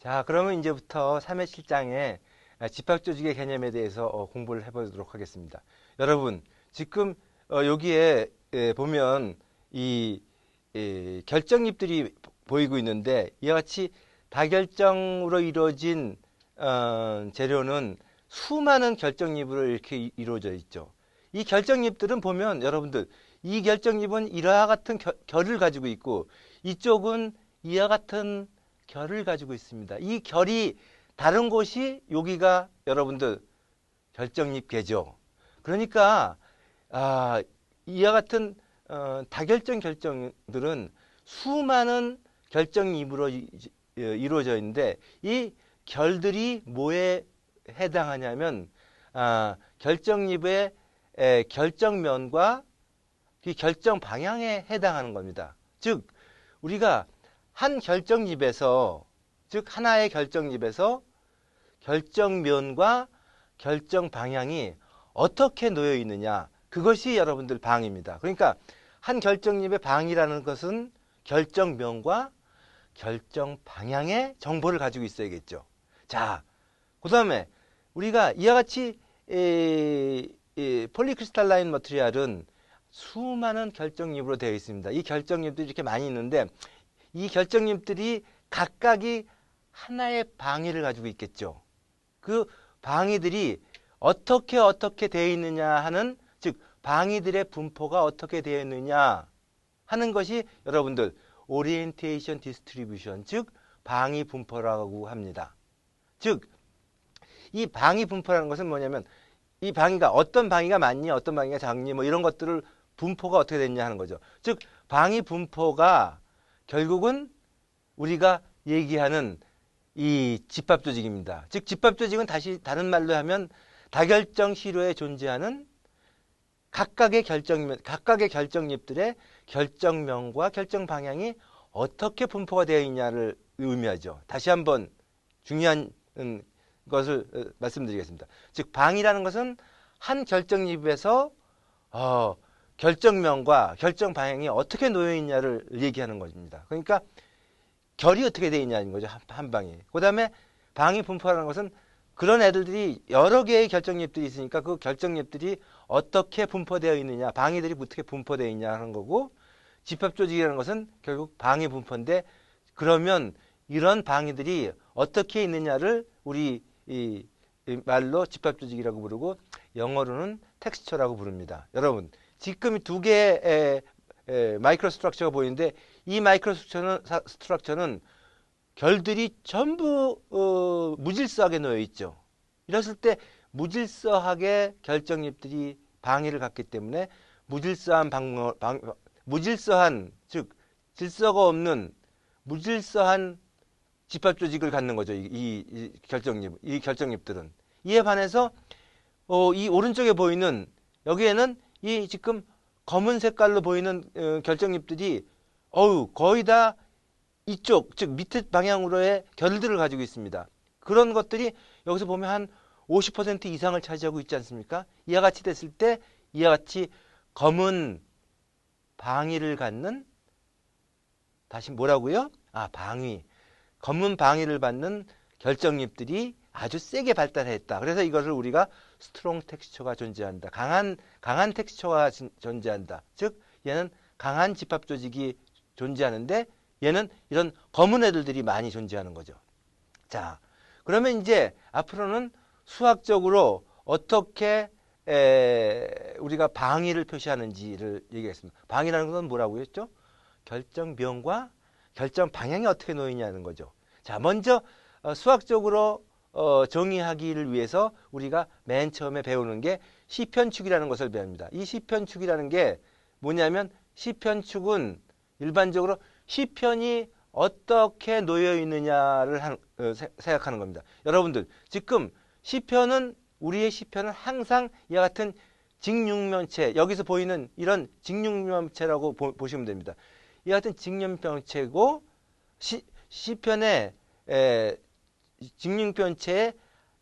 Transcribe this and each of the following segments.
자, 그러면 이제부터 3회 실장의 집합조직의 개념에 대해서 공부를 해보도록 하겠습니다. 여러분, 지금 여기에 보면 이 결정립들이 보이고 있는데, 이와 같이 다결정으로 이루어진 재료는 수많은 결정립으로 이렇게 이루어져 있죠. 이 결정립들은 보면 여러분들, 이 결정립은 이와 같은 결을 가지고 있고, 이쪽은 이와 같은 결을 가지고 있습니다. 이 결이 다른 곳이 여기가 여러분들 결정립계죠. 그러니까 이와 같은 다결정 결정들은 수많은 결정립으로 이루어져 있는데, 이 결들이 뭐에 해당하냐면 결정립의 결정면과 그 결정 방향에 해당하는 겁니다. 즉 우리가 한 결정립에서, 즉 하나의 결정립에서 결정면과 결정 방향이 어떻게 놓여 있느냐, 그것이 여러분들 방입니다. 그러니까 한 결정립의 방이라는 것은 결정면과 결정 방향의 정보를 가지고 있어야겠죠. 자, 그 다음에 우리가 이와 같이 폴리크리스탈라인 머티리얼은 수많은 결정립으로 되어 있습니다. 이 결정립들이 이렇게 많이 있는데, 이 결정립들이 각각이 하나의 방위를 가지고 있겠죠. 그 방위들이 어떻게 되어 있느냐 하는, 즉 방위들의 분포가 어떻게 되어 있느냐 하는 것이 여러분들 오리엔테이션 디스트리뷰션, 즉 방위 분포라고 합니다. 즉 이 방위 분포라는 것은 뭐냐면, 이 방위가 어떤 방위가 많니, 어떤 방위가 작니, 뭐 이런 것들을 분포가 어떻게 됐냐 하는 거죠. 즉 방위 분포가 결국은 우리가 얘기하는 이 집합조직입니다. 즉 집합조직은 다시 다른 말로 하면 다결정 시로에 존재하는 각각의 결정립들의 결정면과 결정 방향이 어떻게 분포가 되어 있냐를 의미하죠. 다시 한번 중요한 것을 말씀드리겠습니다. 즉 방이라는 것은 한 결정립에서 결정면과 결정 방향이 어떻게 놓여 있냐를 얘기하는 것입니다. 그러니까 결이 어떻게 되어 있냐는 거죠. 한 방이. 그 다음에 방위 분포라는 것은 그런 애들이 여러 개의 결정립들이 있으니까 그 결정립들이 어떻게 분포되어 있느냐, 방위들이 어떻게 분포되어 있냐 하는 거고, 집합조직이라는 것은 결국 방위 분포인데, 그러면 이런 방위들이 어떻게 있느냐를 우리 이 말로 집합조직이라고 부르고, 영어로는 텍스처라고 부릅니다. 여러분, 지금 두 개의 마이크로 스트럭처가 보이는데, 이 마이크로 스트럭처는 결들이 전부 무질서하게 놓여 있죠. 이랬을 때 무질서하게 결정립들이 방위를 갖기 때문에 무질서한, 즉 질서가 없는 무질서한 집합조직을 갖는 거죠. 이 결정립들은. 이에 반해서 이 오른쪽에 보이는, 여기에는 이 지금 검은 색깔로 보이는 결정립들이 거의 다 이쪽, 즉 밑에 방향으로의 결들을 가지고 있습니다. 그런 것들이 여기서 보면 한 50% 이상을 차지하고 있지 않습니까? 이와 같이 됐을 때 이와 같이 검은 방위를 갖는, 다시 뭐라고요? 방위. 검은 방위를 받는 결정립들이 아주 세게 발달했다. 그래서 이것을 우리가 스트롱 텍스처가 존재한다. 강한 텍스처가 존재한다. 즉 얘는 강한 집합 조직이 존재하는데, 얘는 이런 검은 애들이 많이 존재하는 거죠. 자, 그러면 이제 앞으로는 수학적으로 어떻게 우리가 방위를 표시하는지를 얘기하겠습니다. 방위라는 건 뭐라고 했죠? 결정면과 결정 방향이 어떻게 놓이냐는 거죠. 자, 먼저 수학적으로 정의하기를 위해서 우리가 맨 처음에 배우는 게 시편축이라는 것을 배웁니다. 이 시편축이라는 게 뭐냐면, 시편축은 일반적으로 시편이 어떻게 놓여 있느냐를 생각하는 겁니다. 여러분들, 지금 우리의 시편은 항상 이와 같은 직육면체, 여기서 보이는 이런 직육면체라고 보시면 됩니다. 이와 같은 직육면체고, 시편의 직육면체의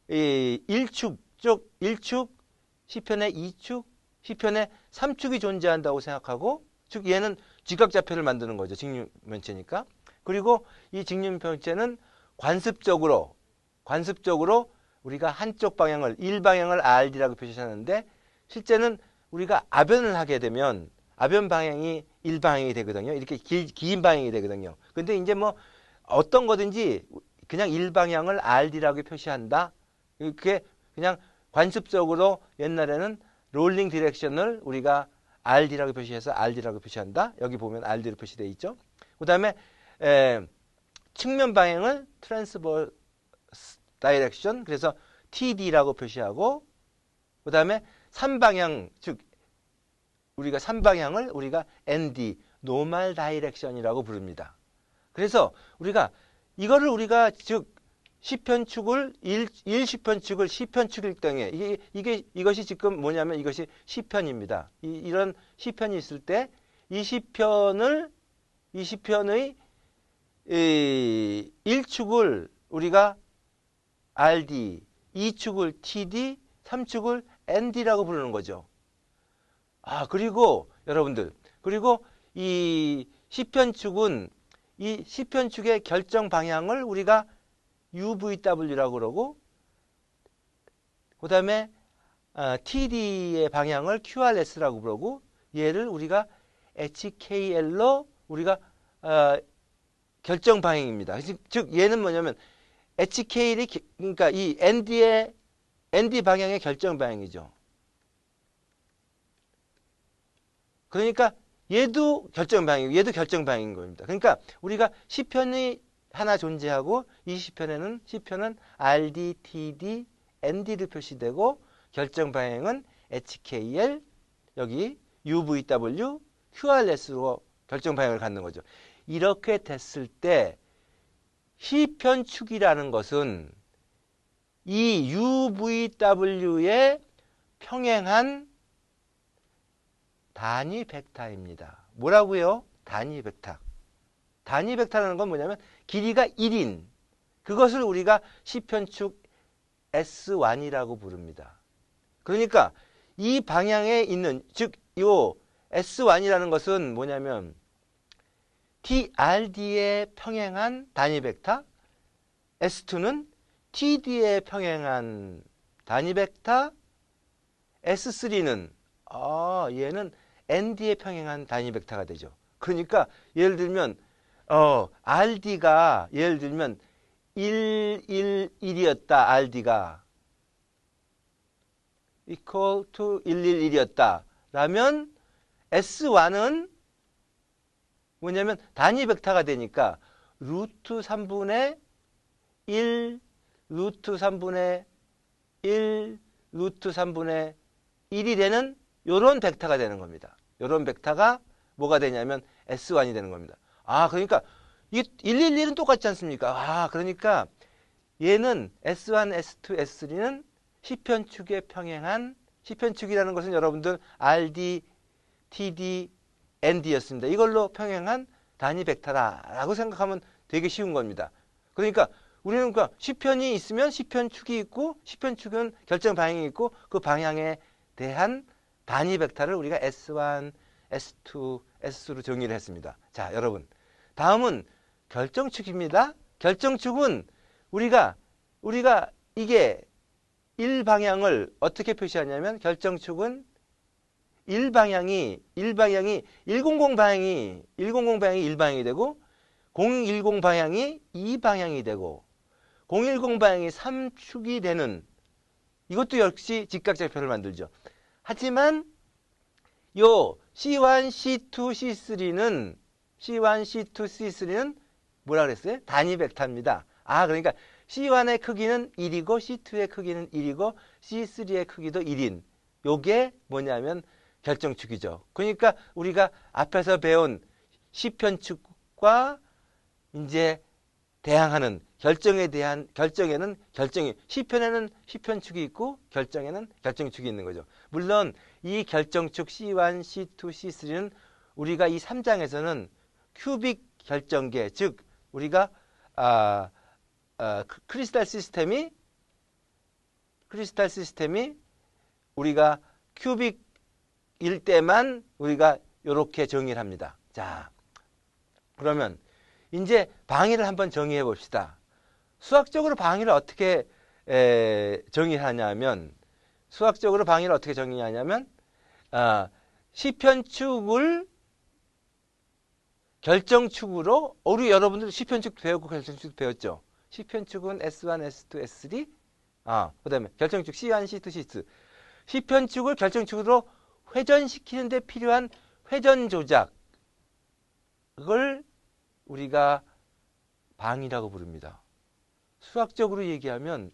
1축 쪽 1축, 시편의 2축, 시편의 3축이 존재한다고 생각하고, 즉 얘는 직각좌표를 만드는 거죠. 직육면체니까. 그리고 이 직육면체는 관습적으로 우리가 한쪽 방향을 일방향을 RD라고 표시하는데 실제는 우리가 압연을 하게 되면 압연 방향이 일방향이 되거든요. 이렇게 긴 방향이 되거든요. 근데 이제 뭐 어떤 거든지 그냥 일방향을 RD라고 표시한다. 그게 그냥 관습적으로 옛날에는 롤링 디렉션을 우리가 RD라고 표시해서 RD라고 표시한다. 여기 보면 RD로 표시되어 있죠. 그 다음에 측면 방향을 트랜스버스 다이렉션, 그래서 TD라고 표시하고, 그 다음에 3방향, 즉 우리가 3방향을 우리가 ND, 노멀 다이렉션이라고 부릅니다. 그래서 우리가 이거를 우리가 즉 시편축을 1시편축을 시편축일 경우에 이것이 지금 뭐냐면 이것이 시편입니다. 이런 시편이 있을 때 이 시편의 1축을 우리가 RD, 2축을 TD, 3축을 ND라고 부르는 거죠. 그리고 여러분들, 그리고 이 시편축은 이 시편축의 결정 방향을 우리가 UVW라고 그러고, 그 다음에 TD의 방향을 QRS라고 부르고, 얘를 우리가 HKL로 우리가 결정 방향입니다. 즉 얘는 뭐냐면 HKL이 그러니까 이 ND 방향의 결정 방향이죠. 그러니까 얘도 결정 방향이고 얘도 결정 방향인 겁니다. 그러니까 우리가 시편이 하나 존재하고 이 시편은 RD, TD, ND로 표시되고 결정 방향은 HKL, 여기 UVW, QRS로 결정 방향을 갖는 거죠. 이렇게 됐을 때 시편축이라는 것은 이 UVW에 평행한 단위 벡터입니다. 뭐라고요? 단위 벡터. 단위 벡터라는 건 뭐냐면 길이가 1인. 그것을 우리가 시편축 S1이라고 부릅니다. 그러니까 이 방향에 있는, 즉 요 S1이라는 것은 뭐냐면 TRD에 평행한 단위 벡터, S2는 TD에 평행한 단위 벡터, S3는 얘는 ND에 평행한 단위 벡터가 되죠. 그러니까 예를 들면 RD가 예를 들면 1, 1, 1이었다. RD가 equal to 1, 1, 1이었다. 라면 S1은 뭐냐면 단위 벡터가 되니까 루트 3분의 1, 루트 3분의 1, 루트 3분의 1이 되는 요런 벡터가 되는 겁니다. 요런 벡터가 뭐가 되냐면 S1이 되는 겁니다. 그러니까 이 111은 똑같지 않습니까? 그러니까 얘는 S1, S2, S3는 시편축에 평행한, 시편축이라는 것은 여러분들 RD, TD, ND였습니다. 이걸로 평행한 단위 벡터라고 생각하면 되게 쉬운 겁니다. 그러니까 우리는 시편이 있으면 시편축이 있고, 시편축은 결정 방향이 있고, 그 방향에 대한 단위 벡터를 우리가 S1, S2, S3로 정의를 했습니다. 자, 여러분. 다음은 결정축입니다. 결정축은 우리가 이게 일방향을 어떻게 표시하냐면 결정축은 일방향이 100 방향이 일방향이 되고 010 방향이 2방향이 되고 010 방향이 3축이 되는, 이것도 역시 직각좌표를 만들죠. 하지만 요 C1, C2, C3는 뭐라 그랬어요? 단위 벡터입니다. 그러니까 C1의 크기는 1이고 C2의 크기는 1이고 C3의 크기도 1인. 요게 뭐냐면 결정축이죠. 그러니까 우리가 앞에서 배운 시편축과 이제 대항하는 결정에는 시편에는 시편축이 있고 결정에는 결정축이 있는 거죠. 물론 이 결정축 C1, C2, C3는 우리가 이 3장에서는 큐빅 결정계, 즉 우리가 크리스탈 시스템이 우리가 큐빅일 때만 우리가 이렇게 정의를 합니다. 자, 그러면 이제 방위를 한번 정의해 봅시다. 수학적으로 방위를 어떻게 정의하냐면 시편축을 결정축으로 우리 여러분들 시편축 배우고 결정축 배웠죠. 시편축은 S1, S2, S3 그다음에 결정축 C1, C2, C2 시편축을 결정축으로 회전시키는 데 필요한 회전 조작을 우리가 방위라고 부릅니다. 수학적으로 얘기하면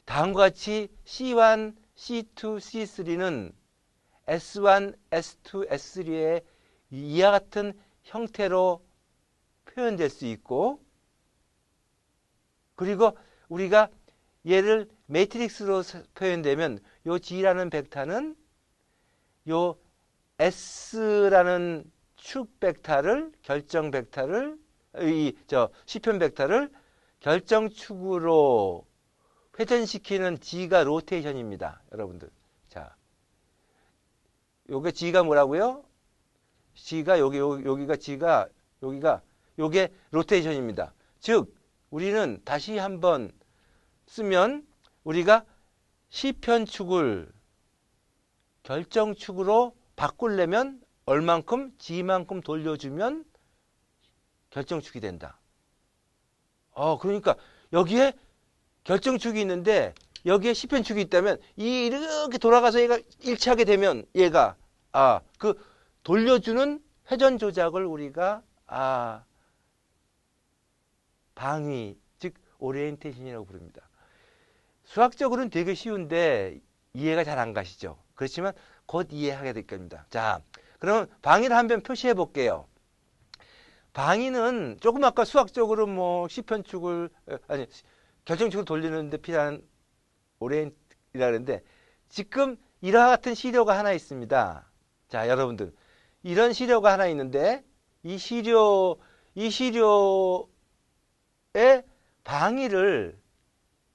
다음과 같이 C1, C2, C3는 S1, S2, S3의 이와 같은 형태로 표현될 수 있고 그리고 우리가 얘를 매트릭스로 표현되면 요 G라는 벡터는 요 S라는 축 벡터를 결정 벡터를 시편 벡터를 결정축으로 회전시키는 G가 로테이션입니다. 여러분들. 자. 요게 G가 뭐라고요? G가 여기가 G가 여기가 요게 로테이션입니다. 즉 우리는 다시 한번 쓰면 우리가 시편축을 결정축으로 바꾸려면 얼만큼 G만큼 돌려주면 결정축이 된다. 그러니까 여기에 결정축이 있는데 여기에 시편축이 있다면 이렇게 돌아가서 얘가 일치하게 되면 얘가 그 돌려주는 회전 조작을 우리가 방위 즉 오리엔테이션이라고 부릅니다. 수학적으로는 되게 쉬운데 이해가 잘 안 가시죠. 그렇지만 곧 이해하게 될 겁니다. 자, 그럼 방위를 한번 표시해 볼게요. 방위는 조금 아까 수학적으로 뭐 시편축을 결정축을 돌리는 데 필요한 오리엔이라 그랬는데 지금 이와 같은 시료가 하나 있습니다. 자, 여러분들 이런 시료가 하나 있는데 이 시료의 방위를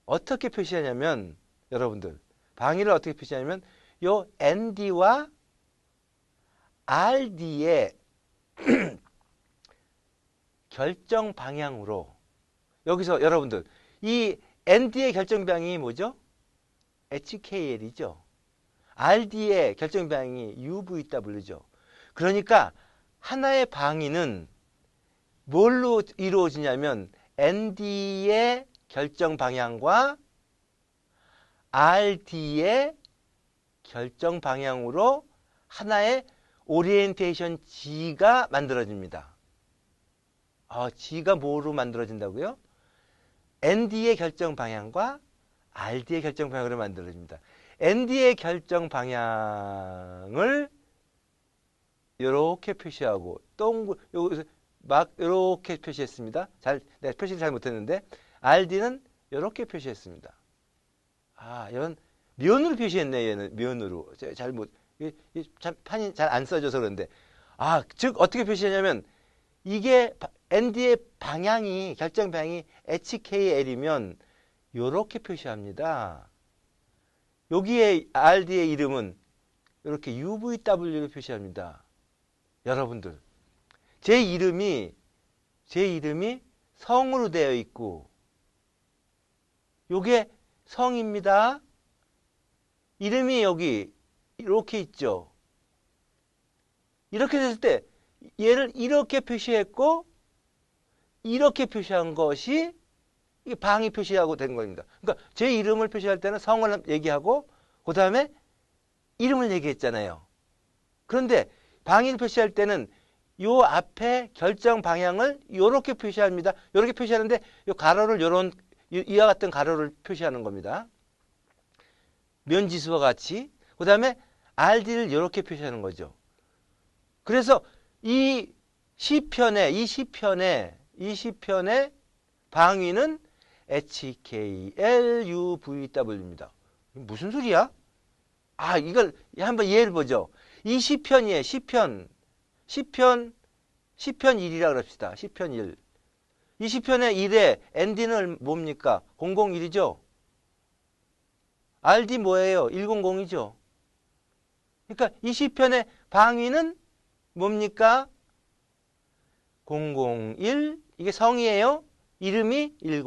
어떻게 표시하냐면 여러분들 방위를 어떻게 표시하냐면 요 ND와 RD의 결정 방향으로 여기서 여러분들 이 ND의 결정 방향이 뭐죠? HKL이죠. RD의 결정 방향이 UVW죠. 그러니까 하나의 방위는 뭘로 이루어지냐면 ND의 결정 방향과 RD의 결정 방향으로 하나의 오리엔테이션 G가 만들어집니다. G가 뭐로 만들어진다고요? ND의 결정 방향과 RD의 결정 방향으로 만들어집니다. ND의 결정 방향을 이렇게 표시하고 여기서 막 이렇게 표시했습니다. 내가 표시를 잘 못했는데 RD는 이렇게 표시했습니다. 이런 면으로 표시했네. 얘는 면으로 참 판이 잘 안 써져서 그런데 즉 어떻게 표시하냐면 이게 ND의 방향이 결정 방향이 HKL이면 이렇게 표시합니다. 여기에 RD의 이름은 이렇게 UVW로 표시합니다. 여러분들 제 이름이 성으로 되어 있고 요게 성입니다. 이름이 여기 이렇게 있죠. 이렇게 됐을 때 얘를 이렇게 표시했고 이렇게 표시한 것이 이게 방위 표시하고 된 겁니다. 그러니까 제 이름을 표시할 때는 성을 얘기하고 그 다음에 이름을 얘기했잖아요. 그런데 방위를 표시할 때는 요 앞에 결정 방향을 이렇게 표시합니다. 이렇게 표시하는데 요 가로를 이와 같은 가로를 표시하는 겁니다. 면지수와 같이. 그 다음에 RD를 이렇게 표시하는 거죠. 그래서 이 시편의 방위는 HKLUVW입니다. 무슨 소리야? 이걸 한번 이해를 보죠. 이 시편이에요. 시편 1이라고 합시다. 시편 1. 이 시편의 1에 ND는 뭡니까? 001이죠. RD 뭐예요? 100이죠. 그러니까 이 시편의 방위는 뭡니까? 001. 이게 성이에요. 이름이 100.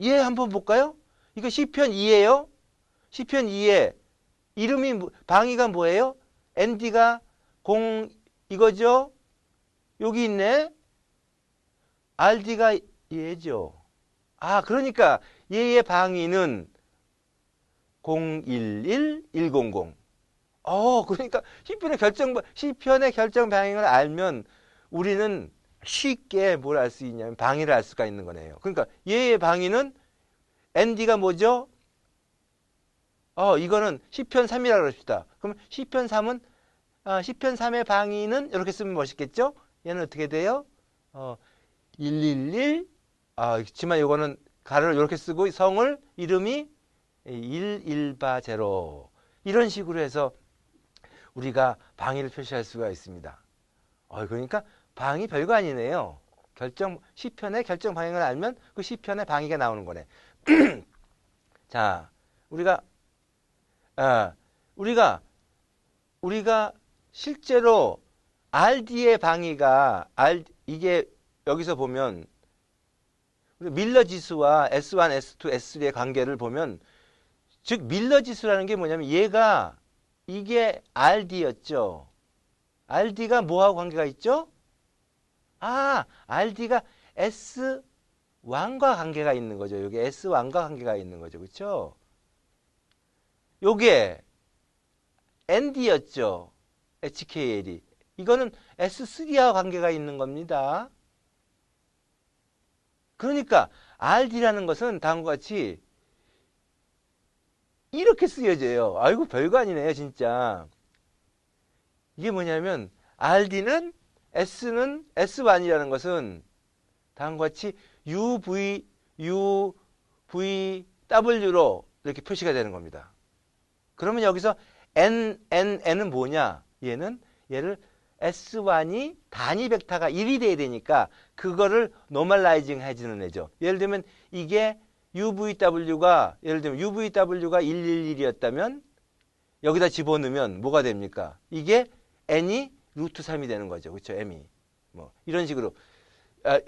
얘 한번 볼까요? 이거 시편 2예요. 시편 2에 이름이 방위가 뭐예요? ND가 0 이거죠? 여기 있네. RD가 얘죠. 아, 그러니까 얘의 방위는 011, 100. 그러니까 시편의 결정 방향을 알면 우리는 쉽게 뭘 알 수 있냐면 방위를 알 수가 있는 거네요. 그러니까 얘의 방위는 ND가 뭐죠? 이거는 시편 3이라고 그럽시다. 그럼 시편 3은 시편 3의 방위는 이렇게 쓰면 멋있겠죠? 얘는 어떻게 돼요? 111. 그렇지만 이거는 가로를 이렇게 쓰고 성을 이름이 11바제로 이런 식으로 해서 우리가 방위를 표시할 수가 있습니다. 그러니까 방위 별거 아니네요. 시편의 결정 방향을 알면 그 시편의 방위가 나오는 거네. 자, 우리가 실제로 RD의 방위가 이게 여기서 보면 밀러 지수와 S1, S2, S3의 관계를 보면 즉 밀러 지수라는 게 뭐냐면 이게 RD였죠. RD가 뭐하고 관계가 있죠? RD가 S1과 관계가 있는 거죠. 여기 S1과 관계가 있는 거죠. 그렇죠? 요게 ND였죠. HKL이. 이거는 S3와 관계가 있는 겁니다. 그러니까 RD라는 것은 다음과 같이 이렇게 쓰여져요. 아이고 별거 아니네요 진짜. 이게 뭐냐면 RD는 S는 S1이라는 것은 다음과 같이 UVW로 이렇게 표시가 되는 겁니다. 그러면 여기서 N은 뭐냐? 얘를 S1이 단위 벡터가 1이 돼야 되니까 그거를 노멀라이징 해주는 애죠. 예를 들면 이게 UVW가 111이었다면 여기다 집어넣으면 뭐가 됩니까? 이게 N이 루트 3이 되는 거죠. 그렇죠? M이. 뭐 이런 식으로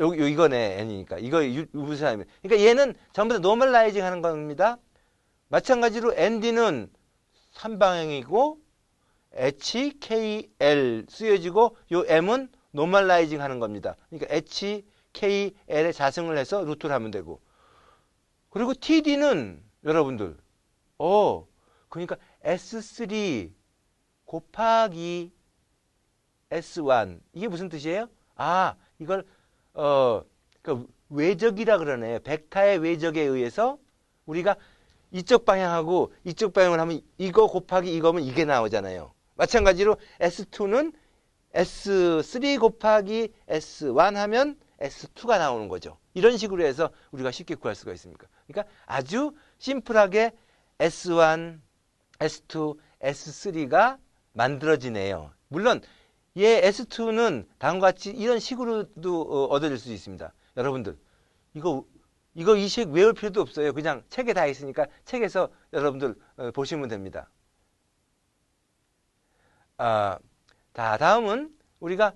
이거네 N이니까. 이거 루트 3. 그러니까 얘는 전부 다 노멀라이징 하는 겁니다. 마찬가지로 ND는 3방향이고 HKL 쓰여지고 요 M은 노멀라이징 하는 겁니다. 그러니까 HKL에 자승을 해서 루트를 하면 되고 그리고 TD는 여러분들 그러니까 S3 곱하기 S1 이게 무슨 뜻이에요? 이걸 그러니까 외적이라 그러네. 벡터의 외적에 의해서 우리가 이쪽 방향하고 이쪽 방향을 하면 이거 곱하기 이거면 이게 나오잖아요. 마찬가지로 S2는 S3 곱하기 S1 하면 S2가 나오는 거죠. 이런 식으로 해서 우리가 쉽게 구할 수가 있습니다. 그러니까 아주 심플하게 S1, S2, S3가 만들어지네요. 물론 얘 S2는 다음과 같이 이런 식으로도 얻어질 수 있습니다. 여러분들 이거 이 식 외울 필요도 없어요. 그냥 책에 다 있으니까 책에서 여러분들 보시면 됩니다. 다음은 우리가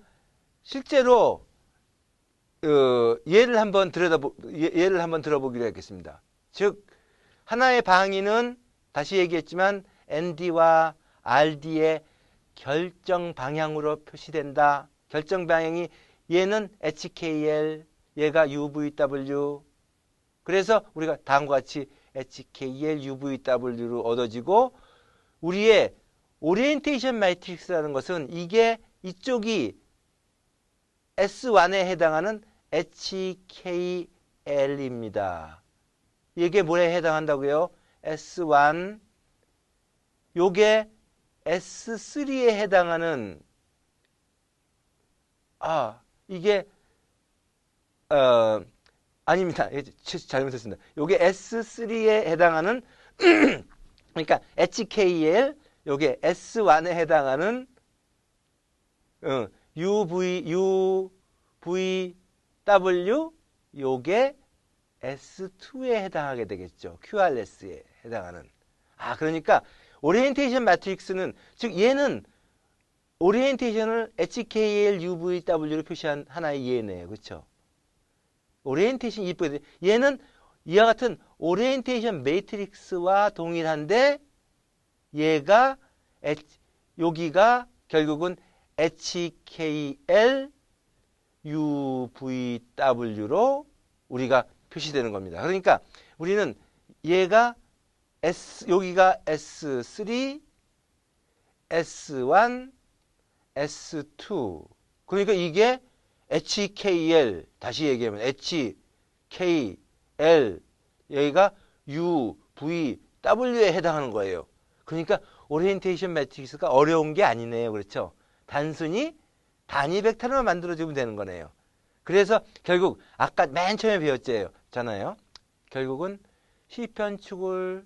실제로 예를 한번 들어보기로 했겠습니다. 즉 하나의 방위는 다시 얘기했지만 ND와 RD의 결정 방향으로 표시된다. 결정 방향이 얘는 HKL, 얘가 UVW. 그래서 우리가 다음과 같이 HKL, UVW로 얻어지고 우리의 오리엔테이션 매트릭스라는 것은 이쪽이 S1에 해당하는 HKL입니다. 이게 뭐에 해당한다고요? S1 요게 S3에 해당하는 이게 아닙니다. 잘못했습니다. 요게 S3에 해당하는 그러니까 HKL 요게 S1에 해당하는 UVW 요게 S2에 해당하게 되겠죠. QRS에 해당하는. 그러니까 오리엔테이션 매트릭스는 즉 얘는 오리엔테이션을 HKL, UVW로 표시한 하나의 예네요. 그렇죠? 오리엔테이션 이쁘게 돼. 얘는 이와 같은 오리엔테이션 매트릭스와 동일한데 얘가 여기가 결국은 HKL UVW로 우리가 표시되는 겁니다. 그러니까 우리는 얘가 여기가 S3, S1, S2. 그러니까 이게 HKL, 다시 얘기하면 HKL, 여기가 UVW에 해당하는 거예요. 그러니까 오리엔테이션 매트릭스가 어려운 게 아니네요. 그렇죠? 단순히 단위 벡터만 만들어주면 되는 거네요. 그래서 결국 아까 맨 처음에 배웠잖아요. 결국은 시편축을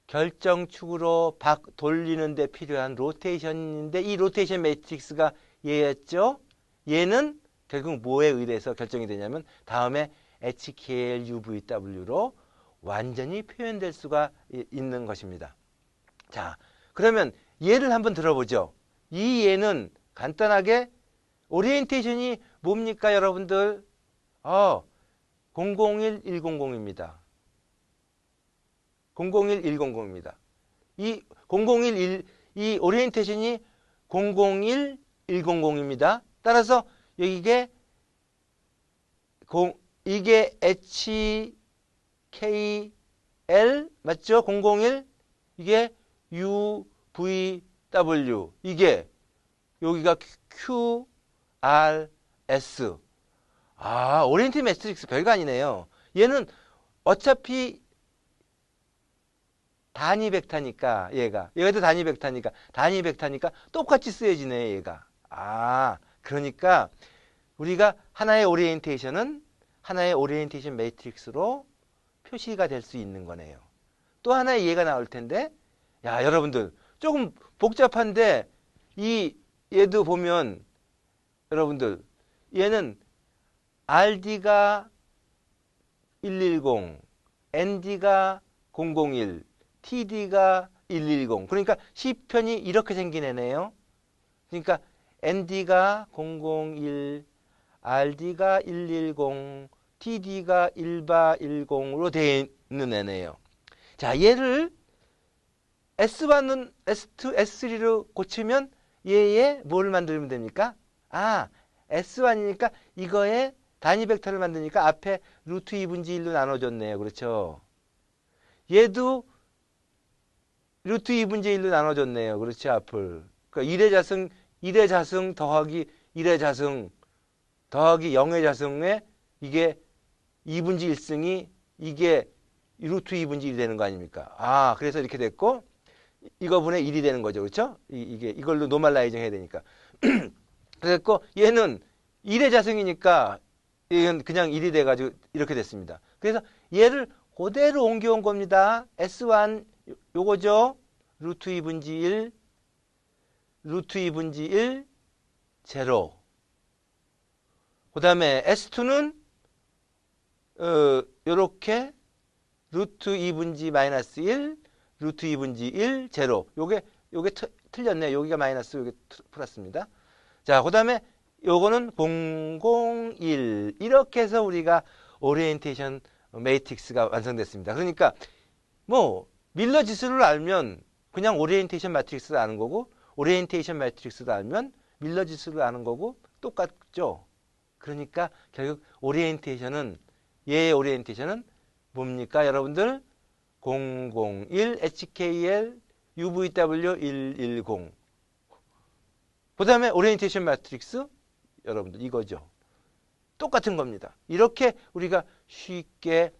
결정축으로 돌리는 데 필요한 로테이션인데 이 로테이션 매트릭스가 얘였죠. 얘는 결국 뭐에 의해서 결정이 되냐면 다음에 HKL UVW로 완전히 표현될 수가 있는 것입니다. 자, 그러면 예를 한번 들어보죠. 이 예는 간단하게 오리엔테이션이 뭡니까, 여러분들? 001100입니다. 001100입니다. 이 오리엔테이션이 001100입니다. 따라서 이게 HKL 맞죠? 001 이게 UVW 이게 여기가 QRS. 오리엔테이션 매트릭스 별거 아니네요. 얘는 어차피 단위 벡터니까 얘가도 단위 벡터니까 똑같이 쓰여지네 얘가. 그러니까 우리가 하나의 오리엔테이션 매트릭스로 표시가 될 수 있는 거네요. 또 하나의 예가 나올 텐데, 여러분들 조금 복잡한데 얘도 보면 여러분들 얘는 RD가 110, ND가 001, TD가 110. 그러니까 시편이 이렇게 생긴 애네요. 그러니까 ND가 001, RD가 110, TD가 110으로 되어 있는 애네요. 자, 얘를 S1은 S2, S3로 고치면 얘에 뭘 만들면 됩니까? S1이니까 이거에 단위 벡터를 만드니까 앞에 루트 2분지 1로 나눠줬네요. 그렇죠? 얘도 루트 2분지 1로 나눠줬네요. 그렇죠? 앞을. 그러니까 1의 자승 더하기 1의 자승 더하기 0의 자승에 이게 2분지 1승이 이게 루트 2분지 1이 되는 거 아닙니까? 그래서 이렇게 됐고 이거분의 1이 되는 거죠. 그렇죠? 이걸로 노멀라이징 해야 되니까. 그랬고 얘는 1의 자승이니까 얘는 그냥 1이 돼가지고 이렇게 됐습니다. 그래서 얘를 그대로 옮겨온 겁니다. S1 요거죠. 루트 2분지 1 루트 2분지 1 제로. 그 다음에 S2는 요렇게 루트 2분지 마이너스 1 루트 2분지 1 제로. 요게 틀렸네. 여기가 마이너스 요게 플러스입니다. 자, 그 다음에 요거는 001 이렇게 해서 우리가 오리엔테이션 매트릭스가 완성됐습니다. 그러니까 뭐 밀러 지수를 알면 그냥 오리엔테이션 매트릭스를 아는 거고 오리엔테이션 매트릭스를 알면 밀러 지수를 아는 거고 똑같죠. 그러니까 결국 얘의 오리엔테이션은 뭡니까, 여러분들? 001 HKL UVW 110. 그 다음에 오리엔테이션 매트릭스 여러분들 이거죠. 똑같은 겁니다. 이렇게 우리가 쉽게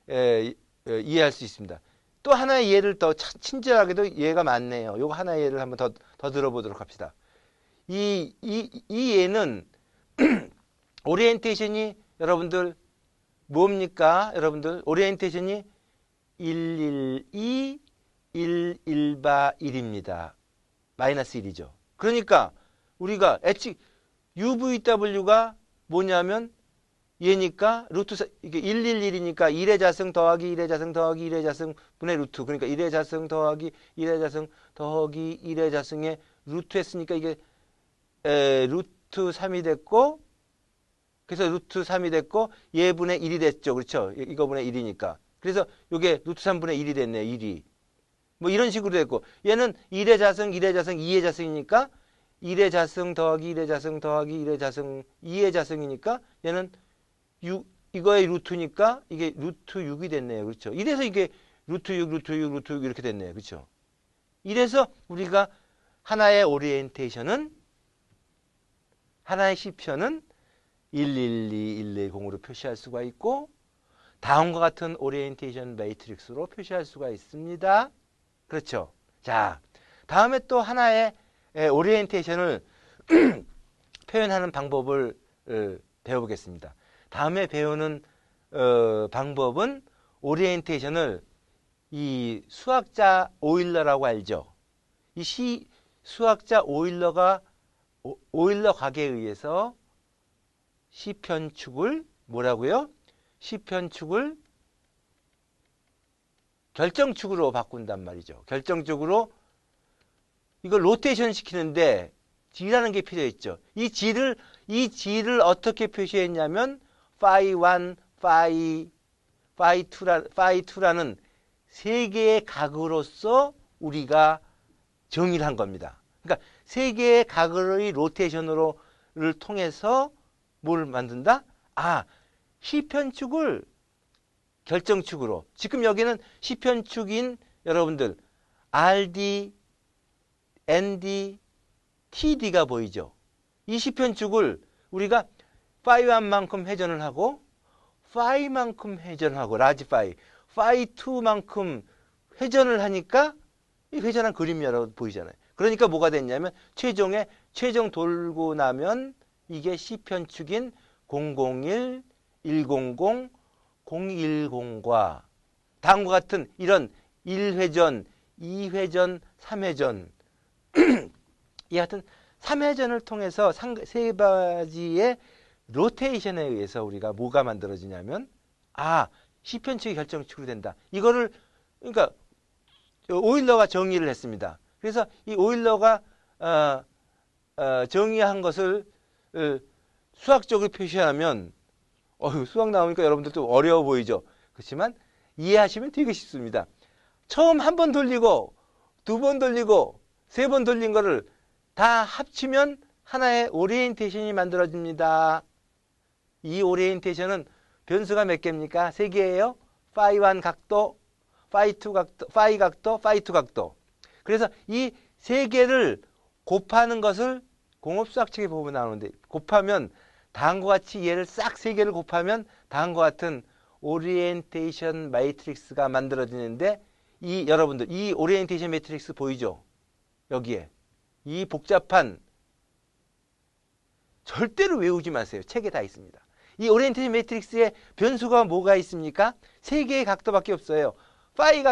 이해할 수 있습니다. 또 하나의 예를 더 친절하게도 예가 많네요. 요거 하나의 예를 한번 더 들어보도록 합시다. 이 예는 오리엔테이션이 여러분들 뭡니까? 여러분들 오리엔테이션이 112, 113, 1입니다. 마이너스 1이죠. 그러니까 우리가 UVW가 뭐냐면 얘니까 루트 이게 111이니까 1의 자승 더하기 1의 자승 더하기 1의 자승 분의 루트. 그러니까 1의 자승 더하기 1의 자승 더하기 1의 자승에 루트 했으니까 이게 루트 3이 됐고 그래서 루트 3이 됐고 얘분의 1이 됐죠. 그렇죠? 이거분의 1이니까. 그래서 이게 루트 3분의 1이 됐네요. 1이. 뭐 이런 식으로 됐고 얘는 1의 자승, 1의 자승, 2의 자승이니까 1의 자승 더하기 1의 자승 더하기 1의 자승 2의 자승이니까 얘는 6, 이거의 루트니까 이게 루트 6이 됐네요. 그렇죠? 이래서 이게 루트 6, 루트 6, 루트 6 이렇게 됐네요. 그렇죠? 이래서 우리가 하나의 오리엔테이션은 하나의 시편은 112, 110으로 표시할 수가 있고 다음과 같은 오리엔테이션 매트릭스로 표시할 수가 있습니다. 그렇죠? 자, 다음에 또 하나의 오리엔테이션을 표현하는 방법을 배워보겠습니다. 다음에 배우는 방법은 오리엔테이션을 이 수학자 오일러라고 알죠? 이 수학자 오일러 과계에 의해서 시편축을 뭐라고요? 시편축을 결정축으로 바꾼단 말이죠. 결정축으로 이걸 로테이션 시키는데 G라는 게 필요했죠. 이 G를 어떻게 표시했냐면 phi 1, phi 2라는 세 개의 각으로서 우리가 정의를 한 겁니다. 그러니까 세 개의 각의 로테이션을 통해서 뭘 만든다? 아, 시편축을 결정축으로. 지금 여기는 시편축인 여러분들 RD, ND, TD가 보이죠? 이 시편축을 우리가 phi 1만큼 회전을 하고 phi만큼 회전을 하고 라지 phi, phi 2만큼 회전을 하니까 이 회전한 그림이 여러분 보이잖아요. 그러니까 뭐가 됐냐면 최종 돌고 나면 이게 시편축인 001, 100, 010과 다음과 같은 이런 1회전, 2회전, 3회전 이 같은 3회전을 통해서 세 가지의 로테이션에 의해서 우리가 뭐가 만들어지냐면 시편축이 결정축으로 된다. 이거를 그러니까 오일러가 정의를 했습니다. 그래서 이 오일러가 정의한 것을 수학적으로 표시하면 수학 나오니까 여러분들도 어려워 보이죠. 그렇지만 이해하시면 되게 쉽습니다. 처음 한 번 돌리고 두 번 돌리고 세 번 돌린 거를 다 합치면 하나의 오리엔테이션이 만들어집니다. 이 오리엔테이션은 변수가 몇 개입니까? 세 개예요. phi 1 각도, phi 2 각도, phi 각도, phi 2 각도. 그래서 이 세 개를 곱하는 것을 공업수학책에 보면 나오는데 곱하면 다음과 같이 얘를 싹 세 개를 곱하면 다음과 같은 오리엔테이션 매트릭스가 만들어지는데 여러분들 이 오리엔테이션 매트릭스 보이죠? 여기에 이 복잡한 절대로 외우지 마세요. 책에 다 있습니다. 이 오리엔테이션 매트릭스의 변수가 뭐가 있습니까? 세 개의 각도밖에 없어요. phi 1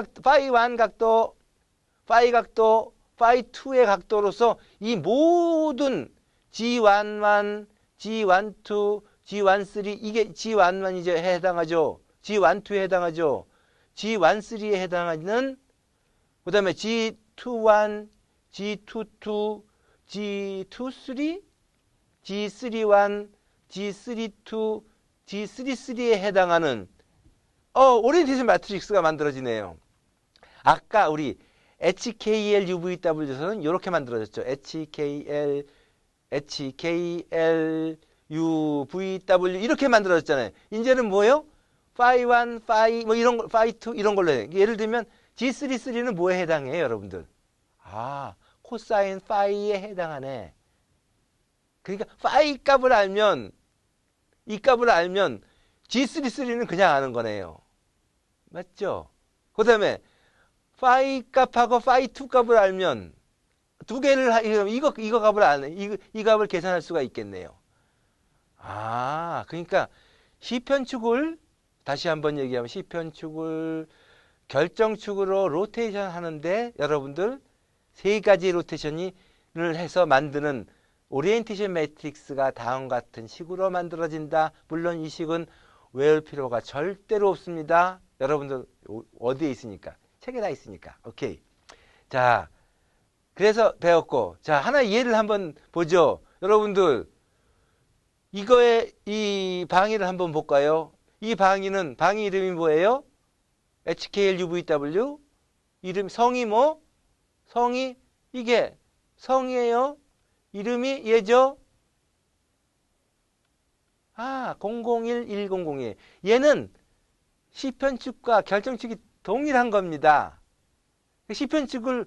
각도, phi 각도, phi 2의 각도로서 이 모든 G11, G12, G13 이게 G11이제 해당하죠. G12에 해당하죠. G13에 해당하는 그 다음에 G21, G22, G23, G31, G32, G33에 해당하는 오리엔테이션 매트릭스가 만들어지네요. 아까 우리 HKL UVW에서는 이렇게 만들어졌죠. HKL UVW 이렇게 만들어졌잖아요. 이제는 뭐예요? phi 1, phi 뭐 이런 phi 2 이런 걸로 해요. 예를 들면 G33는 뭐에 해당해요, 여러분들? 코사인 파이에 해당하네. 그러니까 파이 값을 알면 이 값을 알면 G33는 그냥 아는 거네요. 맞죠? 그 다음에 파이 값하고 파이 2 값을 알면 두 개를 이거 값을 아는 이 값을 계산할 수가 있겠네요. 그러니까 시편축을 다시 한번 얘기하면 시편축을 결정축으로 로테이션 하는데 여러분들 세 가지 로테이션을 해서 만드는 오리엔테이션 매트릭스가 다음과 같은 식으로 만들어진다. 물론 이 식은 외울 필요가 절대로 없습니다. 여러분들 어디에 있으니까? 책에 다 있으니까. 오케이. 자, 그래서 배웠고, 자, 하나 예를 한번 보죠. 여러분들 이거의 이 방위를 한번 볼까요? 이 방위는 방위 이름이 뭐예요? HKLUVW 이름 성이 뭐? 성이 이게 성이에요. 이름이 얘죠. 아, 001100이에요. 얘는 시편축과 결정축이 동일한 겁니다. 시편축을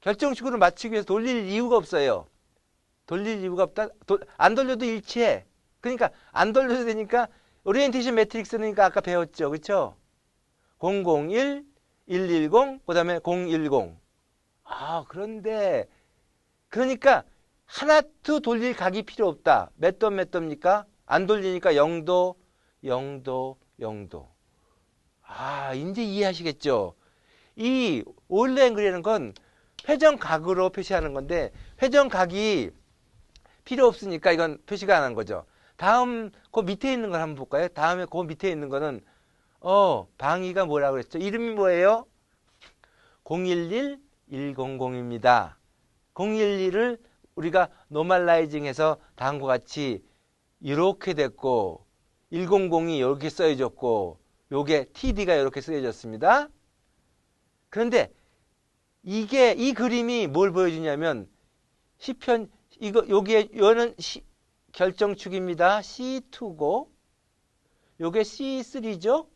결정축으로 맞추기 위해서 돌릴 이유가 없어요. 돌릴 이유가 없다. 안 돌려도 일치해. 그러니까 안 돌려도 되니까 오리엔테이션 매트릭스니까 아까 배웠죠. 그렇죠? 001, 110, 그다음에 010. 아, 그런데 그러니까 하나도 돌릴 각이 필요 없다. 몇 도입니까? 안 돌리니까 0도, 0도, 0도. 아, 이제 이해하시겠죠? 이 오일러 앵글이라는 건 회전각으로 표시하는 건데 회전각이 필요 없으니까 이건 표시가 안 한 거죠. 다음 그 밑에 있는 걸 한번 볼까요? 다음에 그 밑에 있는 거는 방위가 뭐라고 그랬죠? 이름이 뭐예요? 011, 100입니다. 011을 우리가 노멀라이징해서 다음과 같이 이렇게 됐고 100이 이렇게 써여졌고 요게 TD가 이렇게 쓰여졌습니다. 그런데 이게 이 그림이 뭘 보여주냐면 시편 요는 결정축입니다. C2고 요게 C3죠.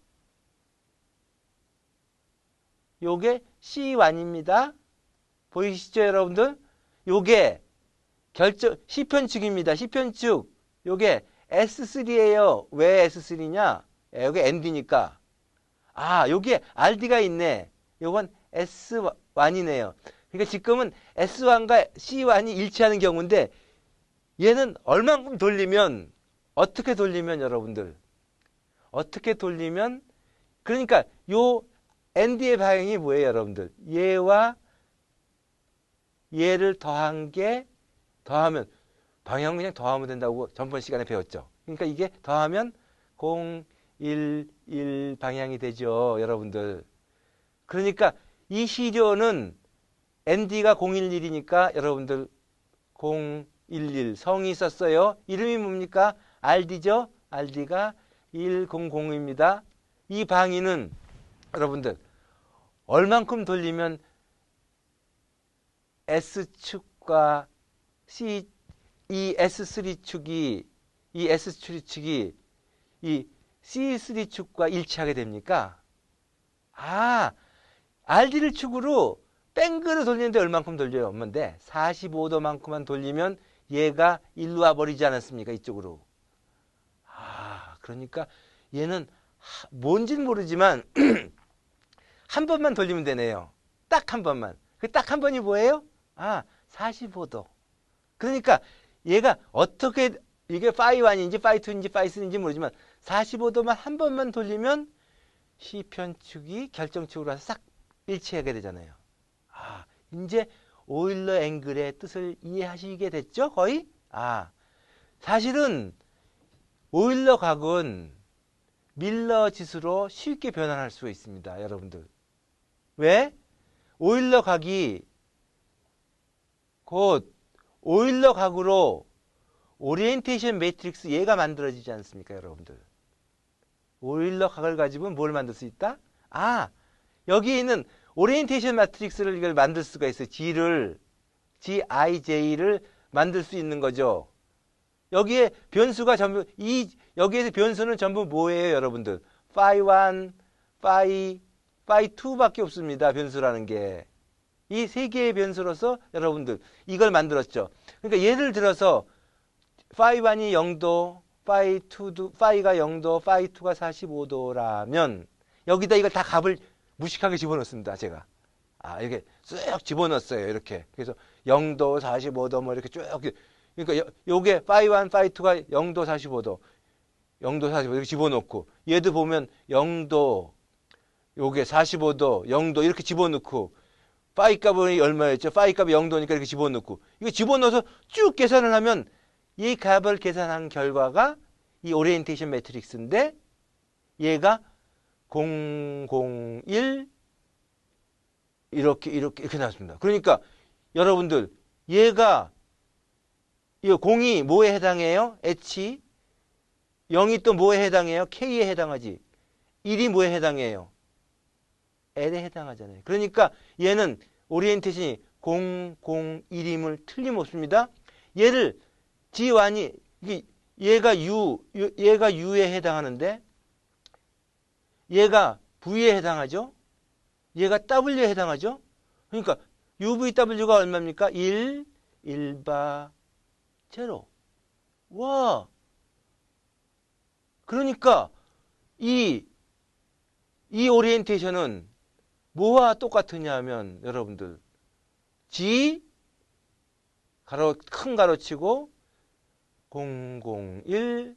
요게 C1입니다. 보이시죠, 여러분들? 요게 시편축입니다. 시편축. 요게 S3예요. 왜 S3냐? 여기 ND니까. 아, 여기에 RD가 있네. 요건 S1이네요. 그러니까 지금은 S1과 C1이 일치하는 경우인데 얘는 얼만큼 돌리면 어떻게 돌리면 여러분들 어떻게 돌리면 그러니까 요 ND의 방향이 뭐예요, 여러분들? 얘와 얘를 더하면 방향 그냥 더하면 된다고 전번 시간에 배웠죠. 그러니까 이게 더하면 0, 1, 1 방향이 되죠, 여러분들. 그러니까 이 시료는 ND가 011이니까 여러분들 011 성이 있었어요. 이름이 뭡니까? RD죠? RD가 100입니다. 이 방위는 여러분들 얼만큼 돌리면 S축과 이 S3축이 이 S3축이 이 C3축과 일치하게 됩니까? 아, RD를 축으로 뺑글을 돌리는데 얼만큼 돌려요? 없는데 45도만큼만 돌리면 얘가 일로 와버리지 않았습니까? 이쪽으로. 아, 그러니까 얘는 뭔지는 모르지만 한 번만 돌리면 되네요. 딱 한 번만. 그 딱 한 번이 뭐예요? 아, 45도. 그러니까 얘가 어떻게 이게 파이1인지 파이2인지 파이3인지 모르지만 45도만 한 번만 돌리면 시편축이 결정축으로 싹 일치하게 되잖아요. 아, 이제 오일러 앵글의 뜻을 이해하시게 됐죠? 거의? 아, 사실은 오일러 각은 밀러 지수로 쉽게 변환할 수가 있습니다, 여러분들. 왜? 오일러 각이 곧 오일러 각으로 오리엔테이션 매트릭스 얘가 만들어지지 않습니까, 여러분들? 오일러 각을 가지고 뭘 만들 수 있다? 아, 여기 있는 오리엔테이션 매트릭스를 이걸 만들 수가 있어요. GIJ를 만들 수 있는 거죠. 여기에 변수가 전부 여기에서 변수는 전부 뭐예요, 여러분들? 파이1, 파이2밖에 없습니다. 변수라는 게. 이 세 개의 변수로서 여러분들 이걸 만들었죠. 그러니까 예를 들어서 파이1이 0도, 파이가 0도, 파이2가 45도라면 여기다 이걸 다 값을 무식하게 집어넣습니다. 제가. 아, 이렇게 쓱 집어넣었어요. 이렇게. 그래서 0도, 45도 뭐 이렇게 쭉. 그러니까 요게 파이1, 파이2가 0도, 45도. 0도, 45도 이렇게 집어넣고 얘도 보면 0도, 요게 45도, 0도 이렇게 집어넣고 파이 값이 얼마였죠? 파이 값이 0도니까 이렇게 집어넣고 이거 집어넣어서 쭉 계산을 하면 이 값을 계산한 결과가 이 오리엔테이션 매트릭스인데 얘가 001 이렇게 나왔습니다. 그러니까 여러분들 얘가 이 공이 뭐에 해당해요? H. 0이 또 뭐에 해당해요? K에 해당하지. 1이 뭐에 해당해요? L에 해당하잖아요. 그러니까 얘는 오리엔테이션이 0, 0, 1임을 틀림없습니다. 얘를 G1이 얘가 얘가 U에 해당하는데 얘가 V에 해당하죠. 얘가 W에 해당하죠. 그러니까 UVW가 얼마입니까? 1, 1바, 0. 와. 그러니까 이 오리엔테이션은 뭐와 똑같으냐 하면 여러분들 G 큰 가로 치고 001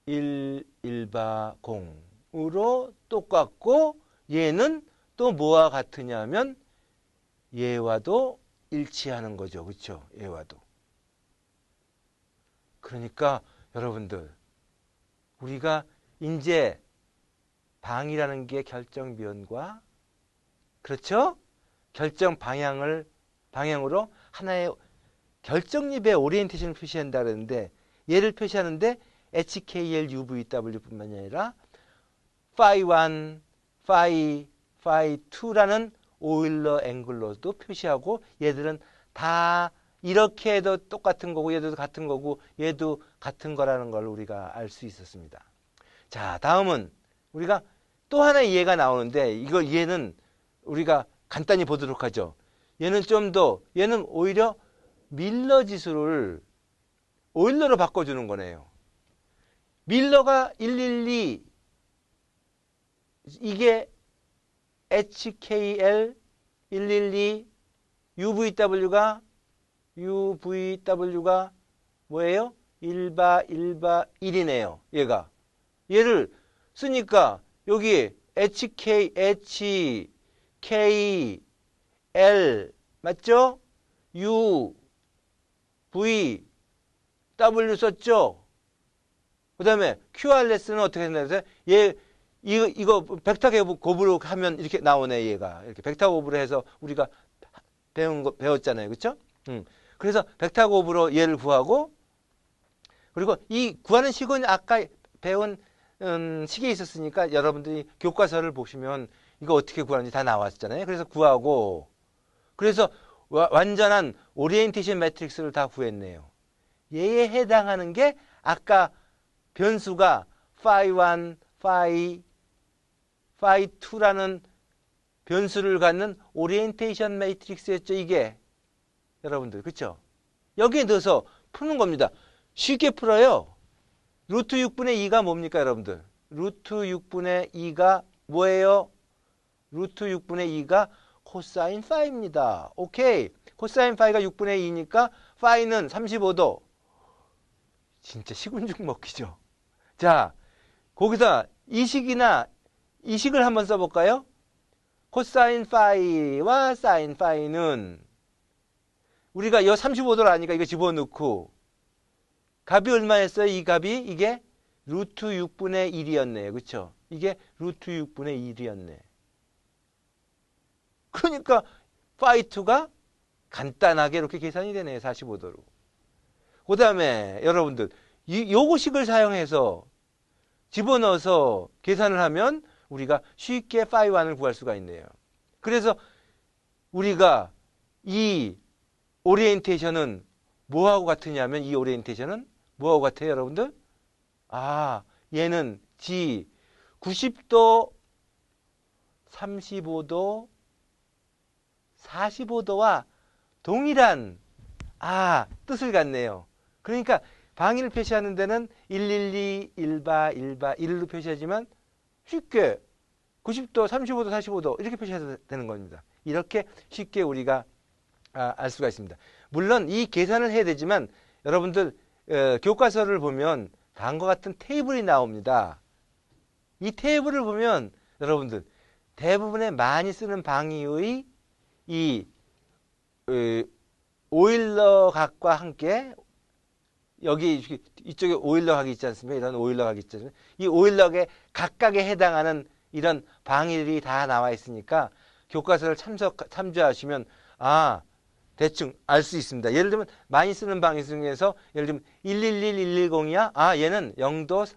1 1바 0으로 똑같고 얘는 또 뭐와 같으냐 하면 얘와도 일치하는 거죠. 그렇죠? 얘와도. 그러니까 여러분들 우리가 이제 방이라는 게 결정변과 그렇죠? 결정 방향으로 하나의 결정립의 오리엔테이션을 표시한다 그러는데 얘를 표시하는데 HKL, UVW뿐만 아니라 phi1, phi2라는 오일러 앵글로도 표시하고 얘들은 다 이렇게 해도 똑같은 거고 얘도 같은 거고 얘도 같은 거라는 걸 우리가 알 수 있었습니다. 자, 다음은 우리가 또 하나의 예가 나오는데 얘는 우리가 간단히 보도록 하죠. 얘는 얘는 오히려 밀러 지수를 오일러로 바꿔주는 거네요. 밀러가 112 이게 HKL 112 UVW가 뭐예요? 1바 1이네요. 얘를 쓰니까 여기 HKL 맞죠? UVW 썼죠? 그 다음에 QRS는 어떻게 된다고 해서 이거 벡터 곱으로 하면 이렇게 나오네, 얘가. 이렇게 벡터 곱으로 해서 우리가 배웠잖아요. 그쵸? 그래서 벡터 곱으로 얘를 구하고, 그리고 이 구하는 식은 아까 배운 식에 있었으니까 여러분들이 교과서를 보시면 이거 어떻게 구하는지 다 나왔잖아요. 그래서 구하고, 그래서 완전한 오리엔테이션 매트릭스를 다 구했네요. 얘에 해당하는 게 아까 변수가 phi1, phi2라는 변수를 갖는 오리엔테이션 매트릭스였죠, 이게. 여러분들, 그쵸? 여기에 넣어서 푸는 겁니다. 쉽게 풀어요. 루트 6분의 2가 뭡니까, 여러분들? 루트 6분의 2가 뭐예요? 루트 6분의 2가 코사인 파이입니다. 오케이. 코사인 파이가 6분의 2니까 파이는 35도. 진짜 식은죽 먹기죠. 자, 거기다 이 식을 한번 써볼까요? 코사인 파이와 사인 파이는 우리가 이 35도를 아니까 이거 집어넣고 값이 얼마였어요? 이 값이 이게 루트 6분의 1이었네요. 그쵸? 이게 루트 6분의 1이었네. 그러니까 phi2가 간단하게 이렇게 계산이 되네요. 45도로. 그 다음에 여러분들 요거식을 사용해서 집어넣어서 계산을 하면 우리가 쉽게 phi1을 구할 수가 있네요. 그래서 우리가 이 오리엔테이션은 뭐하고 같으냐면 이 오리엔테이션은 뭐하고 같아요, 여러분들? 아, 얘는 G 90도, 35도, 45도와 동일한 뜻을 갖네요. 그러니까 방위를 표시하는 데는 112, 1바, 1로 표시하지만 쉽게 90도, 35도, 45도 이렇게 표시해도 되는 겁니다. 이렇게 쉽게 우리가 알 수가 있습니다. 물론 이 계산을 해야 되지만 여러분들 교과서를 보면 다음과 같은 테이블이 나옵니다. 이 테이블을 보면 여러분들 대부분의 많이 쓰는 방위의 이 오일러 각과 함께 여기 이쪽에 오일러 각이 있지 않습니까? 이런 오일러 각이 있지 않습니까? 이 오일러의 각각에 해당하는 이런 방위들이 다 나와 있으니까 교과서를 참조하시면 대충 알 수 있습니다. 예를 들면 많이 쓰는 방식 중에서 예를 들면 111, 110이야. 아, 얘는 0도,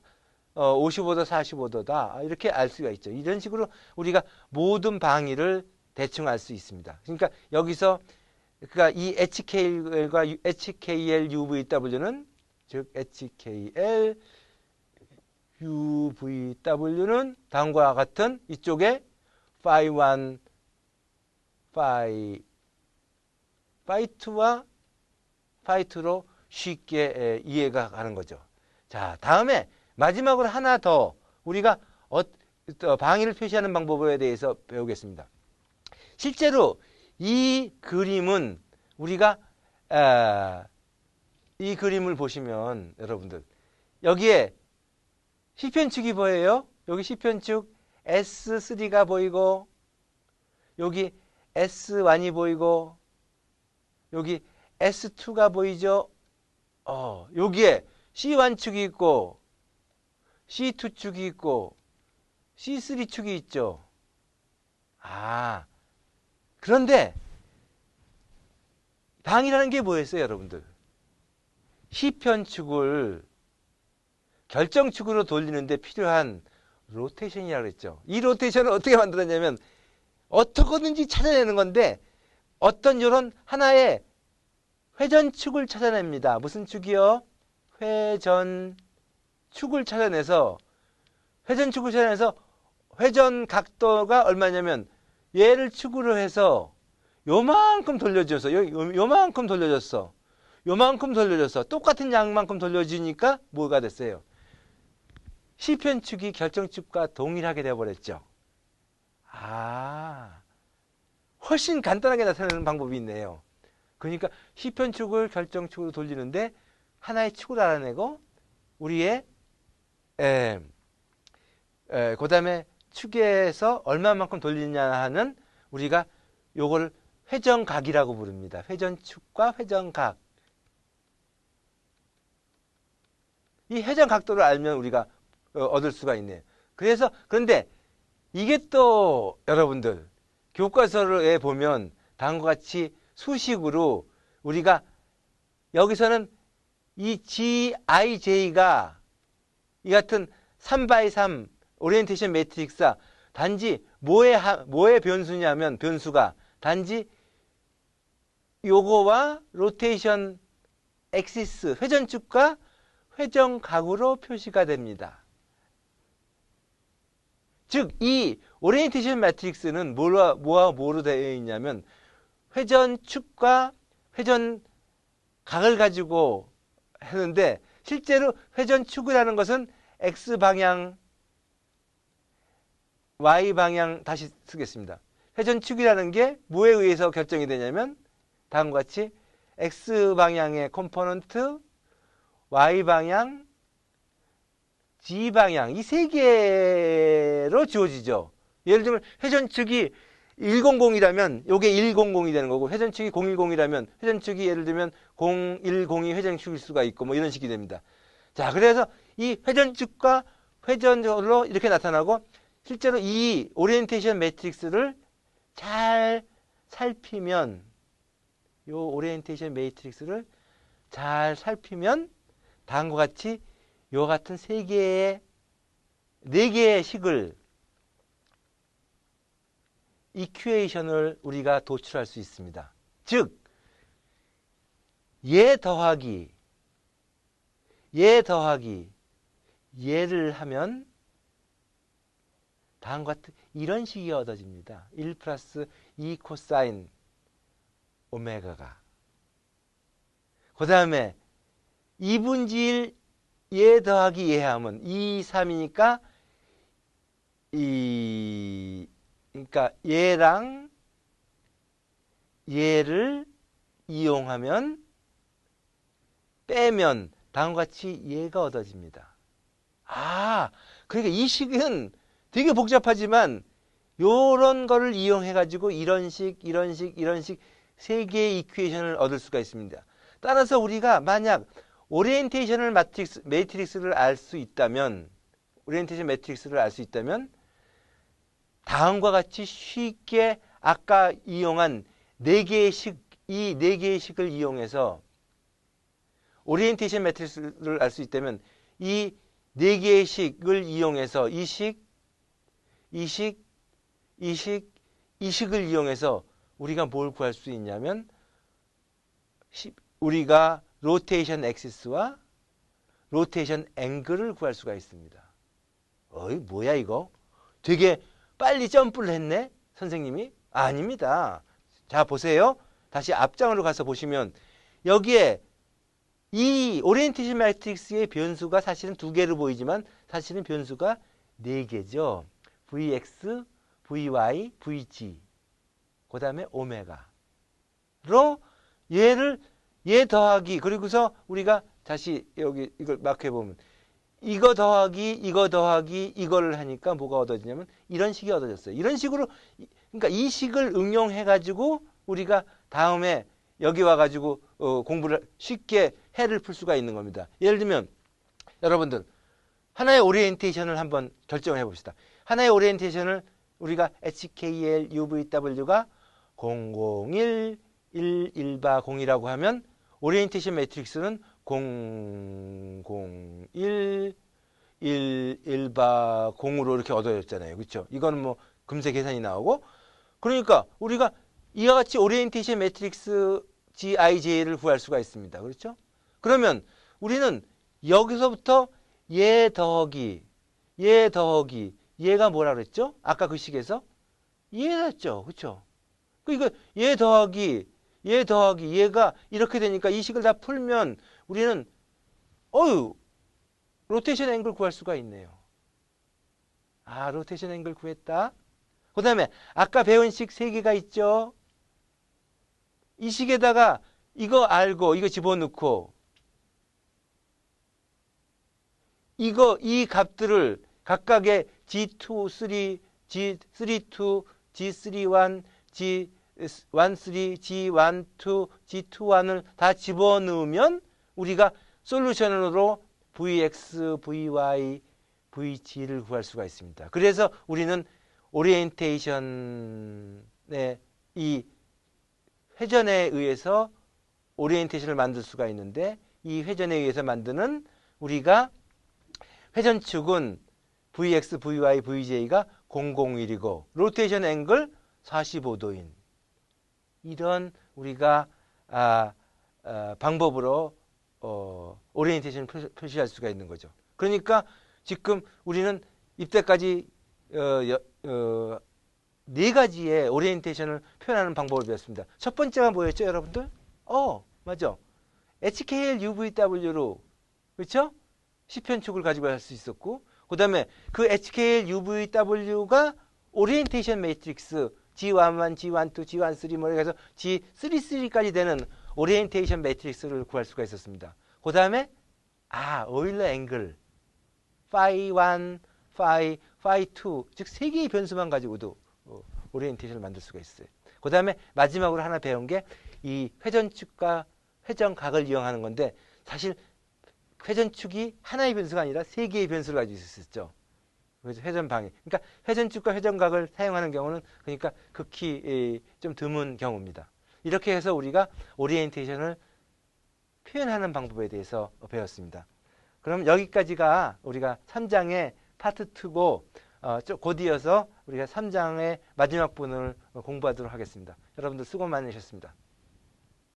55도, 45도다. 이렇게 알 수가 있죠. 이런 식으로 우리가 모든 방위를 대충 알 수 있습니다. 그러니까 여기서 그러니까 이 HKL과 HKL UVW는 즉 HKL UVW는 다음과 같은 이쪽에 phi1, phi2와 phi2로 쉽게 이해가 가는 거죠. 자, 다음에 마지막으로 하나 더 우리가 방위를 표시하는 방법에 대해서 배우겠습니다. 실제로 이 그림은 우리가 이 그림을 보시면 여러분들 여기에 시편축이 보여요. 여기 시편축 S3가 보이고 여기 S1이 보이고 여기 S2가 보이죠. 여기에 C1축이 있고 C2축이 있고 C3축이 있죠. 그런데 방이라는 게 뭐였어요, 여러분들? 시편축을 결정축으로 돌리는데 필요한 로테이션이라고 했죠. 이 로테이션을 어떻게 만들었냐면 어떻게든지 찾아내는 건데 어떤 이런 하나의 회전축을 찾아냅니다. 무슨 축이요? 회전축을 찾아내서 회전 각도가 얼마냐면 얘를 축으로 해서 요만큼 돌려줘서 요만큼 돌려줬어. 요만큼 돌려줬어. 똑같은 양만큼 돌려주니까 뭐가 됐어요? 시편축이 결정축과 동일하게 되어버렸죠. 훨씬 간단하게 나타내는 방법이 있네요. 그러니까 시편축을 결정축으로 돌리는데 하나의 축을 알아내고 우리의 그 다음에 축에서 얼마만큼 돌리냐 하는 우리가 요걸 회전각이라고 부릅니다. 회전축과 회전각. 이 회전각도를 알면 우리가 얻을 수가 있네요. 그런데 이게 또 여러분들 교과서에 보면 다음과 같이 수식으로 우리가 여기서는 이 GIJ가 이 같은 3x3 오리엔테이션 매트릭스가 단지 뭐의 변수냐면 변수가 단지 요거와 로테이션 엑시스 회전축과 회전각으로 표시가 됩니다. 즉, 이 오리엔테이션 매트릭스는 뭐로 되어 있냐면 회전축과 회전각을 가지고 하는데 실제로 회전축이라는 것은 X방향, Y방향 다시 쓰겠습니다. 회전축이라는 게 뭐에 의해서 결정이 되냐면 다음과 같이 X방향의 컴포넌트, Y방향, G방향 이 세 개로 주어지죠. 예를 들면 회전축이 100이라면 요게 100이 되는 거고 회전축이 010이라면 회전축이 예를 들면 010이 회전축일 수가 있고 뭐 이런 식이 됩니다. 자, 그래서 이 회전축과 회전으로 이렇게 나타나고 실제로 이 오리엔테이션 매트릭스를 잘 살피면 요 오리엔테이션 매트릭스를 잘 살피면 다음과 같이 요 같은 네 개의 식을 이퀘이션을 우리가 도출할 수 있습니다. 즉, 얘 더하기 얘를 하면 다음과 같은 이런 식이 얻어집니다. 1 플러스 2 코사인 오메가가. 그 다음에 2분지 1 얘 더하기 얘 하면 2, 3이니까 그러니까 얘랑 얘를 이용하면 빼면 다음과 같이 얘가 얻어집니다. 그러니까 이 식은 되게 복잡하지만 요런 거를 이용해 가지고 이런 식 세 개의 이퀘이션을 얻을 수가 있습니다. 따라서 우리가 만약 오리엔테이션 매트릭스를 알 수 있다면 다음과 같이 쉽게 아까 이용한 네 개의 식 이 네 개의 식을 이용해서 오리엔테이션 매트릭스를 알 수 있다면 이 네 개의 식을 이용해서 이 식, 이 식, 이 식, 이 식을 이용해서 우리가 뭘 구할 수 있냐면 우리가 로테이션 엑시스와 로테이션 앵글을 구할 수가 있습니다. 어이 뭐야 이거? 되게 빨리 점프를 했네 선생님이? 아닙니다. 자 보세요. 다시 앞장으로 가서 보시면 여기에 이 오리엔테이션 매트릭스의 변수가 사실은 두 개로 보이지만 사실은 변수가 네 개죠. Vx, Vy, Vg. 그 다음에 오메가로 얘 더하기 그리고서 우리가 다시 여기 이걸 마크해 보면 이거 더하기 이거를 하니까 뭐가 얻어지냐면 이런 식이 얻어졌어요. 이런 식으로 그러니까 이 식을 응용해 가지고 우리가 다음에 여기 와 가지고 공부를 쉽게 해를 풀 수가 있는 겁니다. 예를 들면 여러분들 하나의 오리엔테이션을 한번 결정을 해 봅시다. 하나의 오리엔테이션을 우리가 HKL UVW가 001 11바 0이라고 하면 오리엔테이션 매트릭스는 001 11바 0으로 이렇게 얻어졌잖아요. 그렇죠? 이거는 뭐 금세 계산이 나오고 그러니까 우리가 이와 같이 오리엔테이션 매트릭스 GIJ를 구할 수가 있습니다. 그렇죠? 그러면 우리는 여기서부터 얘 더하기 얘가 뭐라 그랬죠? 아까 그 식에서 얘였죠. 그렇죠? 이거 얘 더하기 얘가 이렇게 되니까 이 식을 다 풀면 우리는 로테이션 앵글 구할 수가 있네요. 아, 로테이션 앵글 구했다. 그 다음에 아까 배운 식 3개가 있죠. 이 식에다가 이거 알고 이거 집어넣고 이 값들을 각각의 G2, 3, G32, G31, G13, G12, G21을 다 집어넣으면 우리가 솔루션으로 Vx, Vy, Vg를 구할 수가 있습니다. 그래서 우리는 오리엔테이션의 이 회전에 의해서 오리엔테이션을 만들 수가 있는데 이 회전에 의해서 만드는 우리가 회전축은 Vx, Vy, Vj가 001이고 로테이션 앵글 45도인 이런 우리가 방법으로 오리엔테이션을 표시할 수가 있는 거죠. 그러니까 지금 우리는 이때까지 네 가지의 오리엔테이션을 표현하는 방법을 배웠습니다. 첫 번째가 뭐였죠, 여러분들? 맞아. HKL UVW로 그렇죠? 시편축을 가지고 할 수 있었고 그 다음에 그 HKL UVW가 오리엔테이션 매트릭스 G11, G12, G13 뭐 해서 G33까지 되는 오리엔테이션 매트릭스를 구할 수가 있었습니다. 그 다음에 오일러 앵글 phi1, phi2 즉 3개의 변수만 가지고도 오리엔테이션을 만들 수가 있어요. 그 다음에 마지막으로 하나 배운 게 이 회전축과 회전각을 이용하는 건데 사실 회전축이 하나의 변수가 아니라 3개의 변수를 가지고 있었죠. 그래서 회전 방해. 그러니까 회전축과 회전각을 사용하는 경우는 그러니까 극히 좀 드문 경우입니다. 이렇게 해서 우리가 오리엔테이션을 표현하는 방법에 대해서 배웠습니다. 그럼 여기까지가 우리가 3장의 파트 2고 곧 이어서 우리가 3장의 마지막 부분을 공부하도록 하겠습니다. 여러분들 수고 많으셨습니다.